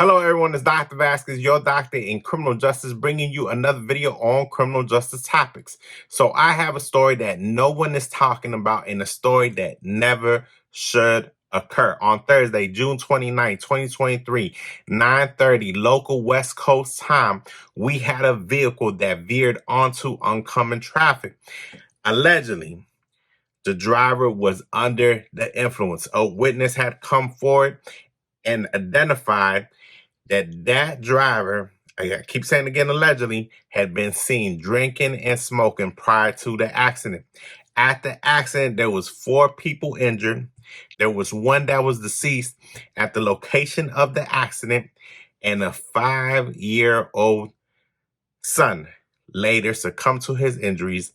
Hello everyone, it's Dr. Vasquez, your doctor in criminal justice, bringing you another video on criminal justice topics. So I have a story that no one is talking about and a story that never should occur. On Thursday, June 29, 2023, 9:30 local West Coast time, we had a vehicle that veered onto oncoming traffic. Allegedly, the driver was under the influence. A witness had come forward and identified that driver, I keep saying again, allegedly, had been seen drinking and smoking prior to the accident. At the accident, there was 4 people injured. There was one that was deceased at the location of the accident, and a 5-year-old son later succumbed to his injuries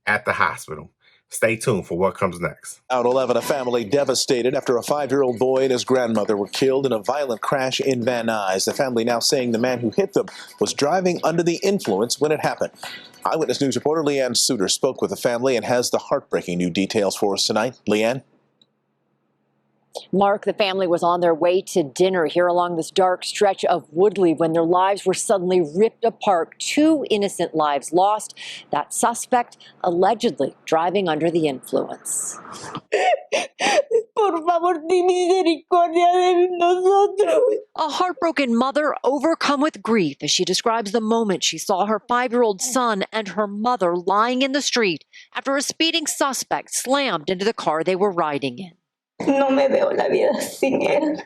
at the hospital. Stay tuned for what comes next. Out 11, a family devastated after a 5-year-old boy and his grandmother were killed in a violent crash in Van Nuys. The family now saying the man who hit them was driving under the influence when it happened. Eyewitness News reporter Leanne Suter spoke with the family and has the heartbreaking new details for us tonight. Leanne? Mark, the family was on their way to dinner here along this dark stretch of Woodley when their lives were suddenly ripped apart. 2 innocent lives lost. That suspect allegedly driving under the influence. Por favor, ten misericordia de nosotros. A heartbroken mother overcome with grief as she describes the moment she saw her 5-year-old son and her mother lying in the street after a speeding suspect slammed into the car they were riding in. No me veo la vida sin él.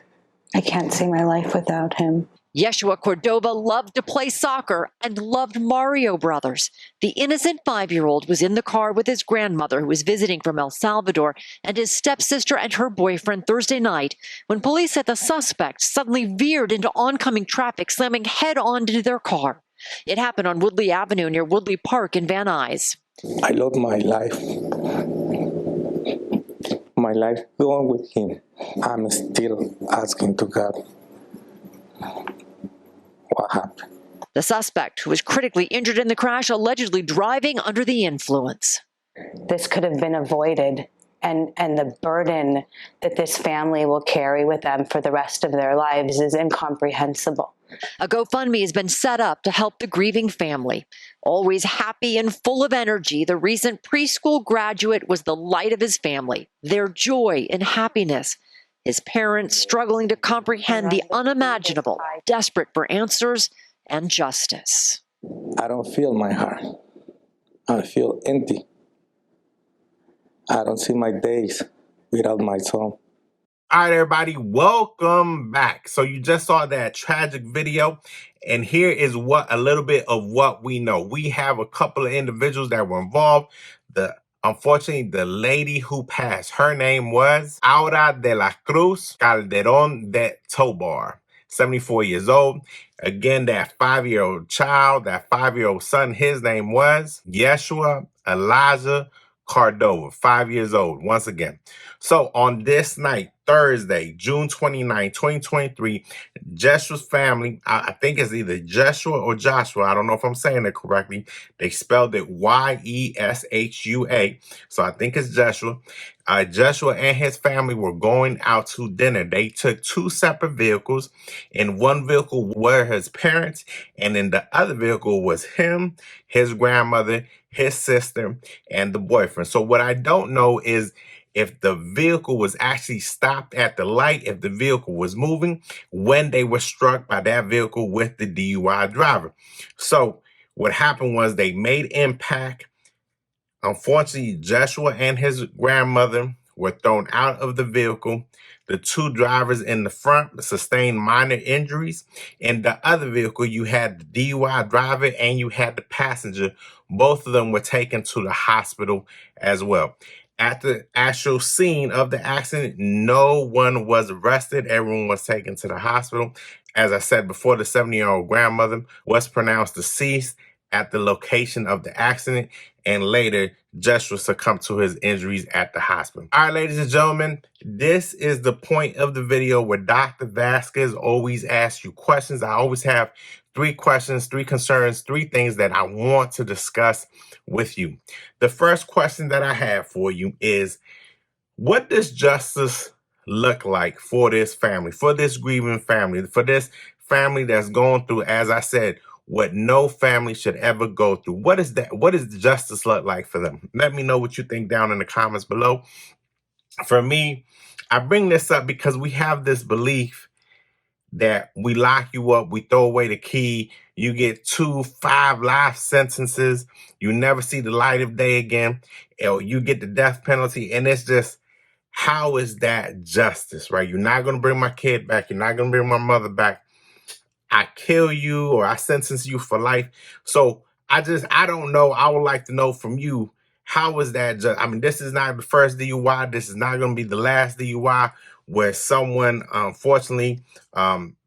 I can't see my life without him. Yeshua Cardova loved to play soccer and loved Mario Brothers. The innocent 5-year-old was in the car with his grandmother, who was visiting from El Salvador, and his stepsister and her boyfriend Thursday night when police said the suspect suddenly veered into oncoming traffic, slamming head-on into their car. It happened on Woodley Avenue near Woodley Park in Van Nuys. I love my life. My life going with him. I'm still asking to God what happened. The suspect, who was critically injured in the crash, allegedly driving under the influence. This could have been avoided, and the burden that this family will carry with them for the rest of their lives is incomprehensible. A GoFundMe has been set up to help the grieving family. Always happy and full of energy, the recent preschool graduate was the light of his family, their joy and happiness. His parents struggling to comprehend the unimaginable, desperate for answers and justice. I don't feel my heart. I feel empty. I don't see my days without my son. All right, everybody, welcome back. So you just saw that tragic video, and here is a little bit of what we know. We have a couple of individuals that were involved. Unfortunately, the lady who passed, her name was Aura de la Cruz Calderon De Tobar, 74 years old. Again, that 5-year-old child, that 5-year-old son, his name was Yeshua Elijah Cardova, 5 years old, once again. So on this night, Thursday, June 29, 2023, Jeshua's family, I think it's either Jeshua or Joshua, I don't know if I'm saying it correctly. They spelled it Y-E-S-H-U-A, so I think it's Jeshua. Joshua and his family were going out to dinner. They took 2 separate vehicles. In one vehicle were his parents, and in the other vehicle was him, his grandmother, his sister, and the boyfriend. So what I don't know is if the vehicle was actually stopped at the light, if the vehicle was moving when they were struck by that vehicle with the DUI driver. So what happened was they made impact. Unfortunately, Joshua and his grandmother were thrown out of the vehicle. The 2 drivers in the front sustained minor injuries. In the other vehicle, you had the DUI driver and you had the passenger. Both of them were taken to the hospital as well. At the actual scene of the accident, no one was arrested. Everyone was taken to the hospital. As I said before, the 70-year-old grandmother was pronounced deceased at the location of the accident, and later Joshua succumbed to his injuries at the hospital. All right, ladies and gentlemen, this is the point of the video where Dr. Vasquez always asks you questions. I always have 3 questions, 3 concerns, 3 things that I want to discuss with you. The first question that I have for you is, what does justice look like for this family, for this grieving family, for this family that's going through, as I said, what no family should ever go through. What is that? What does justice look like for them? Let me know what you think down in the comments below. For me, I bring this up because we have this belief that we lock you up, we throw away the key, you get 5 life sentences, you never see the light of day again, or you get the death penalty. And it's just, how is that justice, right? You're not going to bring my kid back. You're not going to bring my mother back. I kill you or I sentence you for life. So I don't know. I would like to know from you, how is that just? I mean, this is not the first DUI. This is not going to be the last DUI where someone, unfortunately,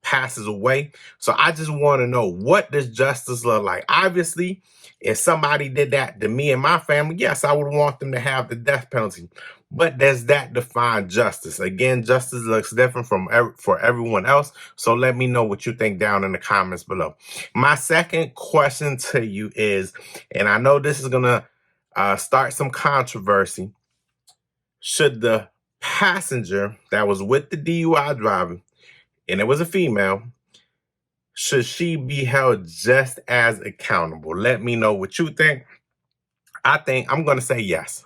passes away. So I just want to know, what does justice look like? Obviously, if somebody did that to me and my family, yes, I would want them to have the death penalty. But does that define justice? Again, justice looks different for everyone else. So let me know what you think down in the comments below. My second question to you is, and I know this is going to start some controversy, should the passenger that was with the DUI driver, and it was a female, should she be held just as accountable? Let me know what you think. I'm going to say yes.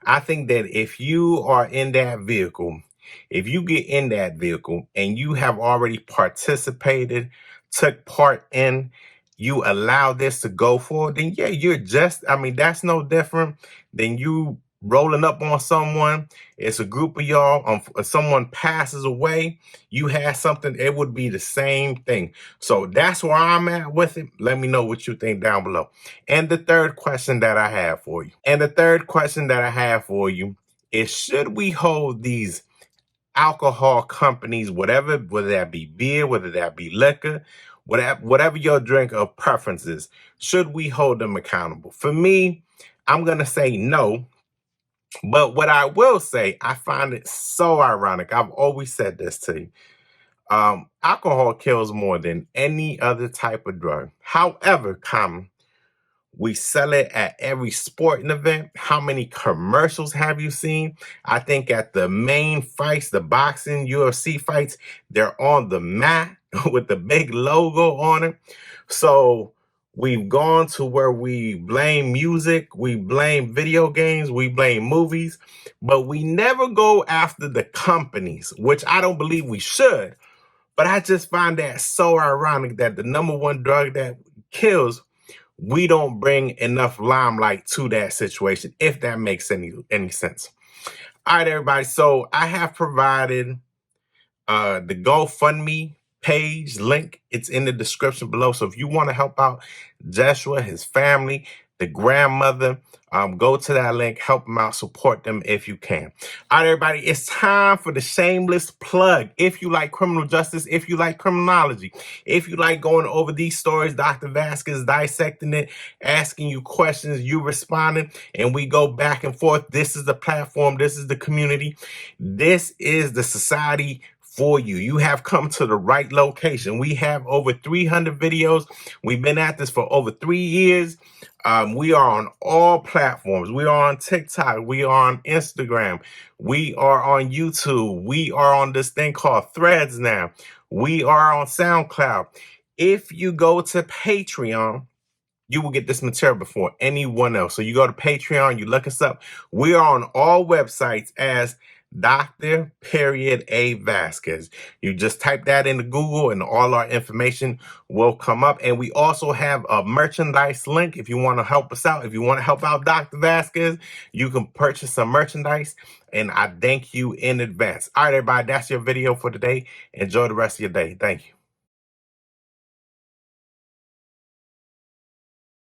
I think that if you are in that vehicle, if you get in that vehicle and you have already participated, took part in, you allow this to go forward, then yeah, that's no different than you rolling up on someone. It's a group of y'all. If someone passes away, you had something, it would be the same thing. So that's where I'm at with it. Let me know what you think down below. And the third question that I have for you, is, should we hold these alcohol companies, whether that be beer, whether that be liquor, whatever your drink of preference is, should we hold them accountable? For me, I'm going to say no. But what I will say, I find it so ironic. I've always said this to you. Alcohol kills more than any other type of drug. However, we sell it at every sporting event. How many commercials have you seen? I think at the main fights, the boxing, UFC fights, they're on the mat with the big logo on it. So we've gone to where we blame music, we blame video games, we blame movies, but we never go after the companies, which I don't believe we should. But I just find that so ironic that the number one drug that kills, we don't bring enough limelight to that situation, if that makes any sense. All right, everybody. So I have provided the GoFundMe page link. It's in the description below. So if you want to help out Yeshua, his family, the grandmother, go to that link, help them out, support them if you can. All right, everybody, it's time for the shameless plug. If you like criminal justice, if you like criminology, if you like going over these stories, Dr. Vasquez dissecting it, asking you questions, you responding, and we go back and forth. This is the platform. This is the community. This is the society for you. You have come to the right location. We have over 300 videos. We've been at this for over 3 years. We are on all platforms. We are on TikTok. We are on Instagram. We are on YouTube. We are on this thing called Threads now. We are on SoundCloud. If you go to Patreon, you will get this material before anyone else. So you go to Patreon, you look us up. We are on all websites as Dr. A. Vasquez. You just type that into Google and all our information will come up. And we also have a merchandise link if you want to help us out. If you want to help out Dr. Vasquez, you can purchase some merchandise. And I thank you in advance. All right, everybody, that's your video for today. Enjoy the rest of your day. Thank you.